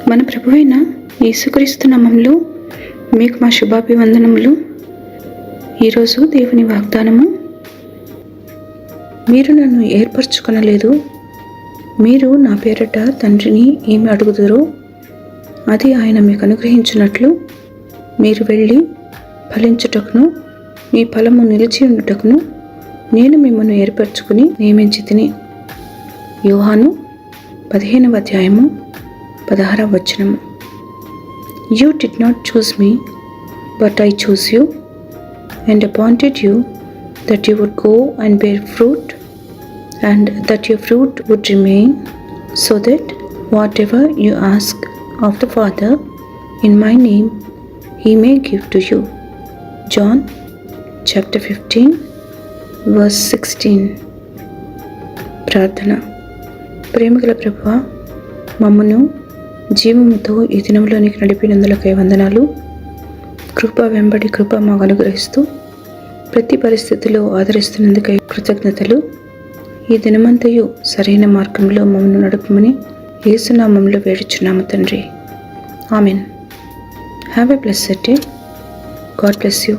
మన ప్రభువైన యేసుక్రీస్తు నామములో మీకు మా శుభాభివందనములు. ఈరోజు దేవుని వాగ్దానము, మీరు నన్ను ఏర్పరచుకొనలేదు, మీరు నా పేరట తండ్రిని ఏమి అడుగుదురో అది ఆయన మీకు అనుగ్రహించినట్లు మీరు వెళ్ళి ఫలించుటకును మీ ఫలము నిలిచి ఉండుటకును నేను మిమ్మల్ని ఏర్పరచుకుని నియమించి తిని. యోహాను 15వ అధ్యాయము 16వ వచనము. You did not choose me, but I chose you and appointed you that you would go and bear fruit, and that your fruit would remain, so that whatever you ask of the Father in my name, he may give to you. John chapter 15 verse 16. ప్రార్థన. ప్రేమగల ప్రభువా, మమ్మను జీవముతో ఈ దినంలోనికి నడిపినందులకై వందనాలు. కృప వెంబడి కృప మాకు అనుగ్రహిస్తూ ప్రతి పరిస్థితిలో ఆదరిస్తున్నందుకై కృతజ్ఞతలు. ఈ దినమంతయు సరైన మార్గంలో మమ్మల్ని నడుపమని యేసునామంలో వేడుచున్నాము తండ్రి. Amen. Have a blessed day. God bless you.